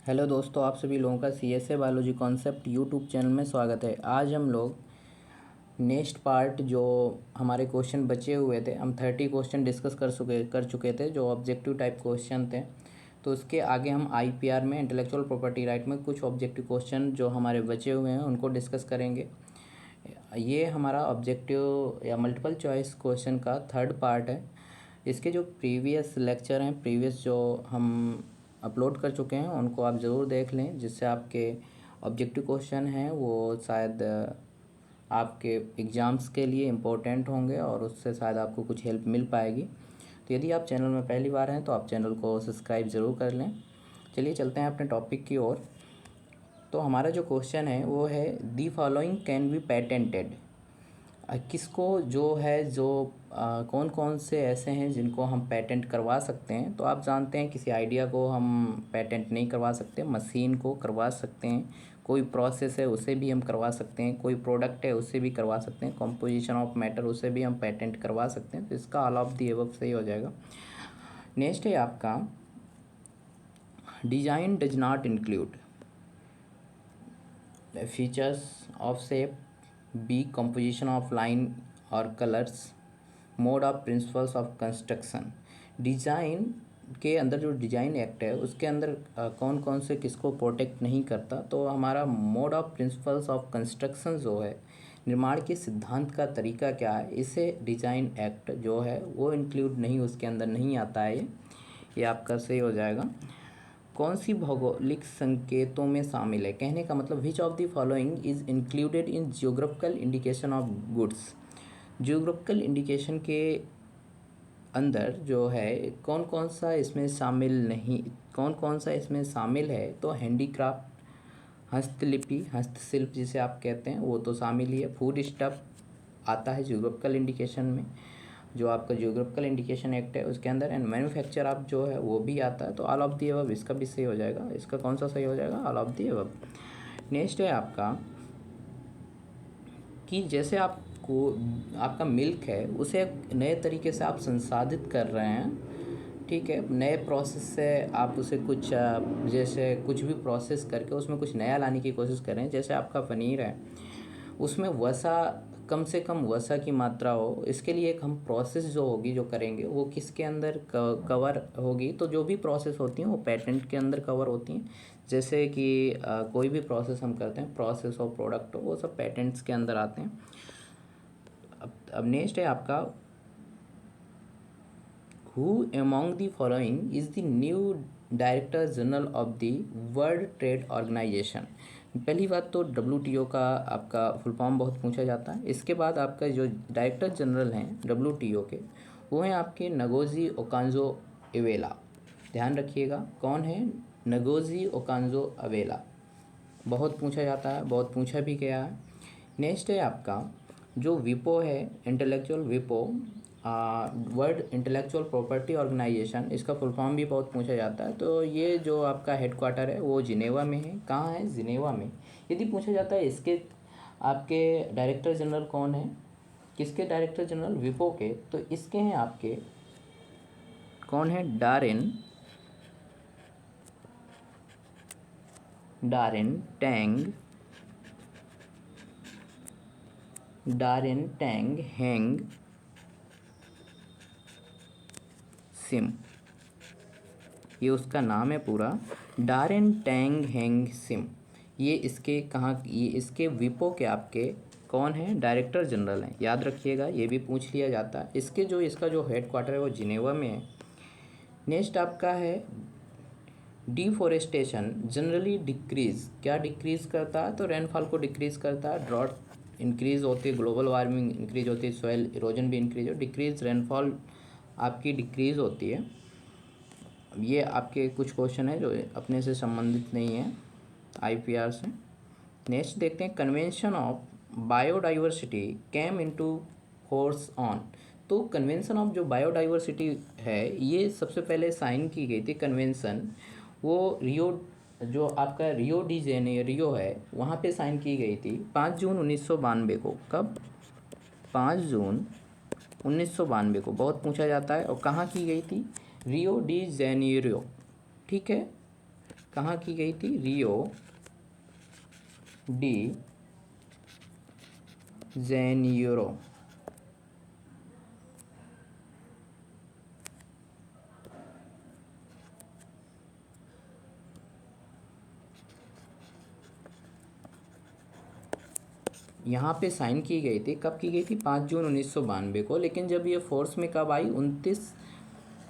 Hello दोस्तों, आप सभी लोगों का CSA biology concept YouTube channel में स्वागत है। आज हम लोग नेक्स्ट पार्ट जो हमारे क्वेश्चन बचे हुए थे, हम 30 क्वेश्चन डिस्कस कर चुके थे जो ऑब्जेक्टिव टाइप क्वेश्चन थे। तो उसके आगे हम IPR में इंटेलेक्चुअल प्रॉपर्टी राइट में कुछ ऑब्जेक्टिव क्वेश्चन जो हमारे बचे हुए हैं उनको डिस्कस करेंगे। ये हमारा ऑब्जेक्टिव या मल्टीपल चॉइस क्वेश्चन का थर्ड पार्ट है। इसके जो प्रीवियस लेक्चर हैं, प्रीवियस जो हम अपलोड कर चुके हैं, उनको आप ज़रूर देख लें, जिससे आपके ऑब्जेक्टिव क्वेश्चन हैं वो शायद आपके एग्ज़ाम्स के लिए इम्पोर्टेंट होंगे और उससे शायद आपको कुछ हेल्प मिल पाएगी। तो यदि आप चैनल में पहली बार हैं तो आप चैनल को सब्सक्राइब ज़रूर कर लें। चलिए चलते हैं अपने टॉपिक की ओर। तो हमारा जो क्वेश्चन है वो है the following can be patented. किसको जो है जो कौन कौन से ऐसे हैं जिनको हम पेटेंट करवा सकते हैं। तो आप जानते हैं किसी आइडिया को हम पेटेंट नहीं करवा सकते, मशीन को करवा सकते हैं, कोई प्रोसेस है उसे भी हम करवा सकते हैं, कोई प्रोडक्ट है उसे भी करवा सकते हैं, कंपोजिशन ऑफ मैटर उसे भी हम पेटेंट करवा सकते हैं। तो इसका ऑल ऑफ दी अबव सही हो जाएगा। नेक्स्ट है आपका design does not include features of shape, B composition of line और colours, mode of principles of construction. Design के अंदर जो डिज़ाइन एक्ट है उसके अंदर कौन कौन से किसको प्रोटेक्ट नहीं करता। तो हमारा mode of principles of construction जो है, निर्माण के सिद्धांत का तरीका क्या है, इसे डिज़ाइन एक्ट जो है वो इंक्लूड नहीं, उसके अंदर नहीं आता है। ये आपका सही हो जाएगा। कौन सी भौगोलिक संकेतों में शामिल है, कहने का मतलब which of the following is included in geographical indication of goods. Geographical indication के अंदर जो है कौन कौन सा इसमें शामिल नहीं, कौन कौन सा इसमें शामिल है। तो हैंडीक्राफ्ट, हस्तलिपि, हस्तशिल्प जिसे आप कहते हैं, वो तो शामिल ही है। फूड स्टफ आता है जियोग्राफिकल इंडिकेशन में, जो आपका जियोग्राफिकल इंडिकेशन एक्ट है उसके अंदर। एंड मैन्युफैक्चर आप जो है वो भी आता है। तो ऑल ऑफ दी अबव इसका भी सही हो जाएगा। इसका कौन सा सही हो जाएगा, all of the above. Next है आपका कि जैसे आपको आपका मिल्क है उसे एक नए तरीके से आप संसाधित कर रहे हैं, ठीक है, नए प्रोसेस से आप उसे कुछ जैसे कुछ भी प्रोसेस करके उसमें कुछ नया लाने की कोशिश कर रहे हैं। जैसे आपका पनीर है, उसमें वसा कम से कम वसा की मात्रा हो, इसके लिए एक हम प्रोसेस जो होगी जो करेंगे वो किसके अंदर कवर होगी। तो जो भी प्रोसेस होती हैं वो पेटेंट के अंदर कवर होती हैं। जैसे कि कोई भी प्रोसेस हम करते हैं, प्रोसेस और प्रोडक्ट हो, वो सब पेटेंट्स के अंदर आते हैं। अब नेक्स्ट है आपका who among the following is the new director general of the World Trade Organization. पहली बात तो WTO का आपका फुल फॉर्म बहुत पूछा जाता है। इसके बाद आपका जो डायरेक्टर जनरल हैं WTO के, वो हैं आपके नगोजी ओकांजो इवेला। ध्यान रखिएगा कौन है, नगोजी ओकांजो अवेला। बहुत पूछा जाता है, बहुत पूछा भी गया है। नेक्स्ट है आपका जो विपो है, इंटेलेक्चुअल विपो, वर्ल्ड इंटेलेक्चुअल प्रॉपर्टी ऑर्गेनाइजेशन, इसका फुल फॉर्म भी बहुत पूछा जाता है। तो ये जो आपका हेडक्वार्टर है वो जिनेवा में है। कहाँ है, जिनेवा में। यदि पूछा जाता है इसके आपके डायरेक्टर जनरल कौन है, किसके डायरेक्टर जनरल, विपो के, तो इसके हैं आपके कौन है, डारेन टैंग हैंग सिम, ये उसका नाम है पूरा, डारेन टैंग हैंग सिम। ये इसके कहाँ, ये इसके विपो के आपके कौन है, डायरेक्टर जनरल हैं। याद रखिएगा, ये भी पूछ लिया जाता है। इसका जो हेडक्वार्टर है वो जिनेवा में है। नेक्स्ट आपका है डिफॉरेस्टेशन जनरली डिक्रीज़, क्या डिक्रीज़ करता है, तो रेनफॉल को डिक्रीज़ करता है। ड्रॉट इंक्रीज़ होती है, ग्लोबल वार्मिंग इंक्रीज होती है, सॉइल इरोजन भी इंक्रीज हो, डिक्रीज़ रेनफॉल आपकी डिक्रीज़ होती है। ये आपके कुछ क्वेश्चन है जो अपने से संबंधित नहीं है IPR से। नेक्स्ट देखते हैं convention of biodiversity came into force on. तो कन्वेंशन ऑफ जो बायोडाइवर्सिटी है ये सबसे पहले साइन की गई थी कन्वेंशन, वो रियो, जो आपका रियो डी जेनेरियो है वहाँ पे साइन की गई थी 5 जून 1992 को। कब, 5 जून 1992 को। बहुत पूछा जाता है। और कहाँ की गई थी, रियो डी जेनेरियो, ठीक है। कहाँ की गई थी? Rio de Janeiro. यहाँ पे साइन की गई थी, कब की गई थी? 5 जून 1992 को। लेकिन जब ये फोर्स में कब आई? 29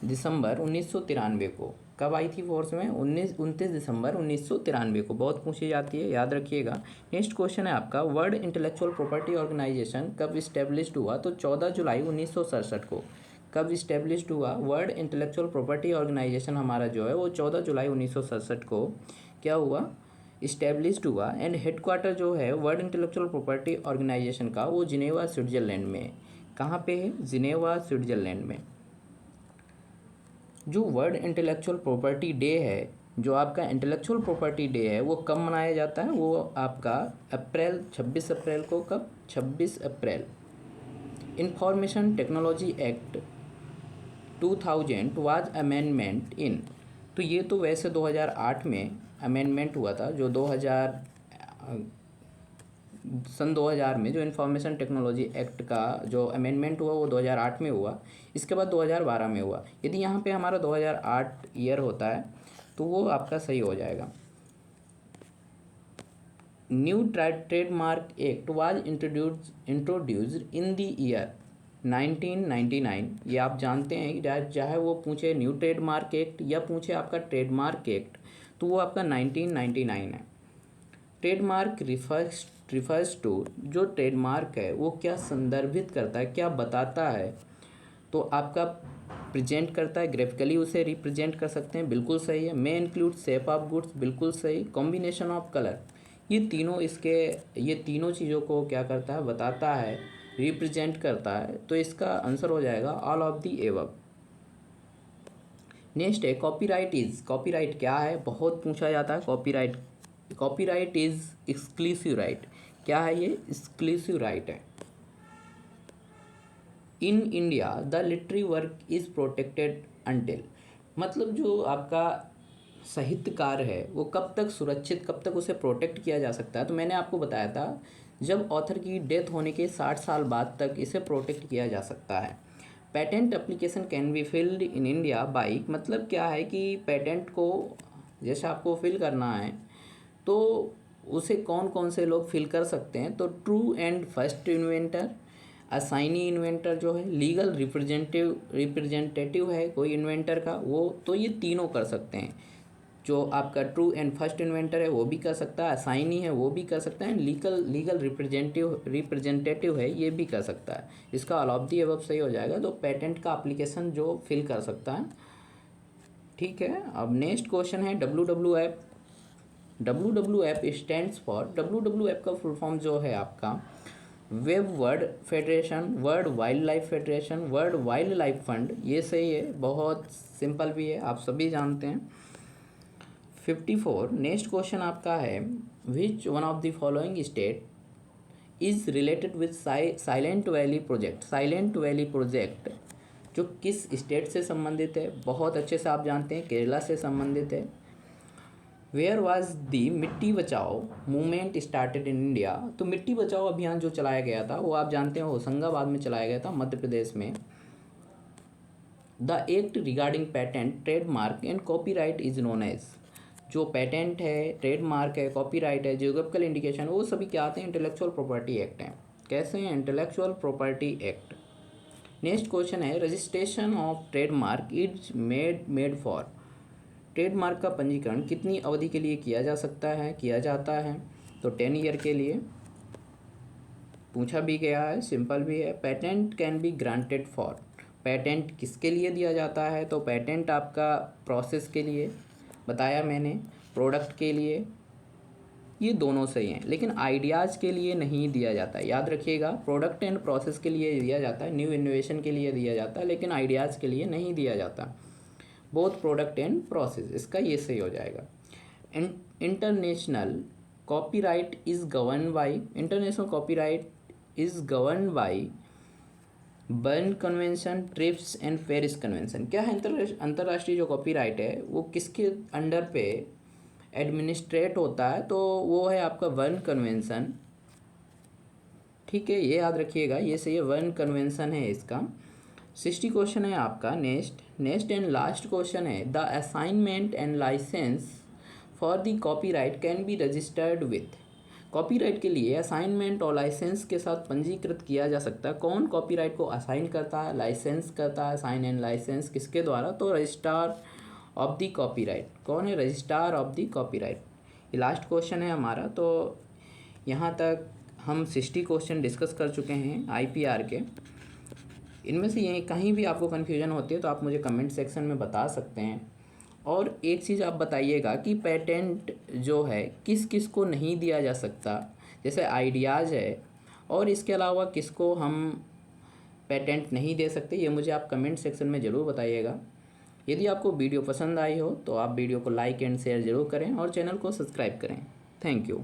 दिसंबर 1993 को। कब आई थी फोर्स में? 29 दिसंबर 1993 को। बहुत पूछी जाती है, याद रखिएगा। नेक्स्ट क्वेश्चन है आपका, वर्ल्ड इंटेलेक्चुअल प्रॉपर्टी ऑर्गेनाइजेशन कब इस्टेब्लिश्ड हुआ? तो 14 जुलाई 1967 को। कब इस्टेब्लिश्ड हुआ? वर्ल्ड इंटेलेक्चुअल प्रॉपर्टी ऑर्गेनाइजेशन हमारा जो है वो 14 जुलाई 1967 को क्या हुआ? इस्टेब्लिश्ड हुआ। एंड हेडक्वार्टर जो है वर्ल्ड इंटेलेक्चुअल प्रॉपर्टी ऑर्गेनाइजेशन का वो जिनेवा स्विट्जरलैंड में। कहाँ पे है? जिनेवा स्विट्जरलैंड में। जो वर्ल्ड इंटेलेक्चुअल प्रॉपर्टी डे है, जो आपका इंटेलेक्चुअल प्रॉपर्टी डे है, वो कब मनाया जाता है? वो आपका 26 अप्रैल को। कब? 26 April. Information technology act 2000 was amendment in. तो ये तो वैसे 2008 में अमेंडमेंट हुआ था, जो 2000 में जो इंफॉर्मेशन टेक्नोलॉजी एक्ट का जो अमेंडमेंट हुआ वो 2008 में हुआ। इसके बाद 2012 में हुआ। यदि यहाँ पे हमारा 2008 ईयर होता है तो वो आपका सही हो जाएगा। New trademark act was introduced in the year 1999। ये आप जानते हैं कि चाहे वो पूछे न्यू ट्रेडमार्क एक्ट या पूछे आपका ट्रेडमार्क एक्ट, तो वो आपका 1999 है। ट्रेडमार्क रिफर्स टू, जो ट्रेडमार्क है वो क्या संदर्भित करता है, क्या बताता है? तो आपका प्रेजेंट करता है, ग्राफिकली उसे रिप्रेजेंट कर सकते हैं, बिल्कुल सही है। May include shape of goods, बिल्कुल सही। कॉम्बिनेशन ऑफ कलर, ये तीनों चीज़ों को क्या करता है? बताता है, रिप्रेजेंट करता है। तो इसका आंसर हो जाएगा all of the above. Next है कॉपीराइट क्या है? बहुत पूछा जाता है कॉपीराइट इज एक्सक्लूसिव राइट। क्या है ये? एक्सक्लूसिव राइट है। In India the literary work is protected until, मतलब जो आपका साहित्यकार है वो कब तक सुरक्षित, कब तक उसे प्रोटेक्ट किया जा सकता है? तो मैंने आपको बताया था जब ऑथर की डेथ होने के 60 साल बाद तक इसे प्रोटेक्ट किया जा सकता है। Patent application can be filled in India by, मतलब क्या है कि पेटेंट को जैसे आपको फिल करना है तो उसे कौन कौन से लोग फिल कर सकते हैं? तो true and first inventor, assignee inventor जो है, लीगल रिप्रेजेंटेटिव है कोई इन्वेंटर का, वो तो ये तीनों कर सकते हैं। जो आपका ट्रू एंड फर्स्ट इन्वेंटर है वो भी कर सकता है, असाइनी है वो भी कर सकता है, लीगल रिप्रेजेंटेटिव है ये भी कर सकता है। इसका ऑल ऑफ दी अबव सही हो जाएगा। तो पेटेंट का एप्लीकेशन जो फिल कर सकता है। ठीक है, अब नेक्स्ट क्वेश्चन है WWF। WWF stands for, WWF का फुल फॉर्म जो है आपका web world federation, world wild life federation, world wild life fund. ये सही है, बहुत सिंपल भी है, आप सभी जानते हैं। 54 नेक्स्ट क्वेश्चन आपका है, which one of the following state is related with silent valley project. Silent valley project जो किस स्टेट से संबंधित है? बहुत अच्छे से आप जानते हैं, केरला से संबंधित है। वेयर वाज दी मिट्टी बचाओ मूवमेंट स्टार्टेड इन इंडिया। तो मिट्टी बचाओ अभियान जो चलाया गया था वो आप जानते हैं होशंगाबाद में चलाया गया था, मध्य प्रदेश में। The act regarding patent, trademark and copyright is known as. जो पेटेंट है, ट्रेडमार्क है, कॉपीराइट है, जियोग्राफिकल इंडिकेशन, वो सभी क्या आते हैं? इंटेलेक्चुअल प्रॉपर्टी एक्ट हैं। कैसे हैं? Intellectual property act. Next question है, registration of trademark is made for. Trademark का पंजीकरण कितनी अवधि के लिए किया जा सकता है, किया जाता है? तो 10 ईयर के लिए पूछा भी गया है, सिंपल भी है। Patent can be granted for, patent किसके लिए दिया जाता है? तो पेटेंट आपका प्रोसेस के लिए बताया मैंने, प्रोडक्ट के लिए, ये दोनों सही हैं। लेकिन आइडियाज़ के लिए नहीं दिया जाता है, याद रखिएगा। प्रोडक्ट एंड प्रोसेस के लिए दिया जाता है, न्यू इनोवेशन के लिए दिया जाता है, लेकिन आइडियाज़ के लिए नहीं दिया जाता। बोथ प्रोडक्ट एंड प्रोसेस, इसका ये सही हो जाएगा। International copyright is govern by, international copyright is govern by burn convention, trips and Paris convention. क्या है? अंतर्राष्ट्रीय जो कॉपीराइट है वो किसके अंडर पे एडमिनिस्ट्रेट होता है तो वो है आपका वर्न कन्वेंशन। ठीक है, ये याद रखिएगा, ये सही है, वर्न कन्वेंशन है इसका। 60 क्वेश्चन है आपका नेक्स्ट एंड लास्ट क्वेश्चन है, the assignment and licence for the copyright can be registered with. Copyright के लिए असाइनमेंट और लाइसेंस के साथ पंजीकृत किया जा सकता है। कौन कॉपीराइट को असाइन करता है, लाइसेंस करता है, असाइन एंड लाइसेंस किसके द्वारा, तो रजिस्ट्रार ऑफ द कॉपीराइट। कौन है, रजिस्ट्रार ऑफ द कॉपीराइट। ये लास्ट क्वेश्चन है हमारा। तो यहाँ तक हम 60 क्वेश्चन डिस्कस कर चुके हैं आईपीआर के। इनमें से ये कहीं भी आपको कन्फ्यूजन होती है तो आप मुझे कमेंट सेक्शन में बता सकते हैं। और एक चीज़ आप बताइएगा कि पेटेंट जो है किस किस को नहीं दिया जा सकता, जैसे आइडियाज़ है, और इसके अलावा किसको हम पेटेंट नहीं दे सकते, ये मुझे आप कमेंट सेक्शन में ज़रूर बताइएगा। यदि आपको वीडियो पसंद आई हो तो आप वीडियो को लाइक एंड शेयर ज़रूर करें और चैनल को सब्सक्राइब करें। Thank you.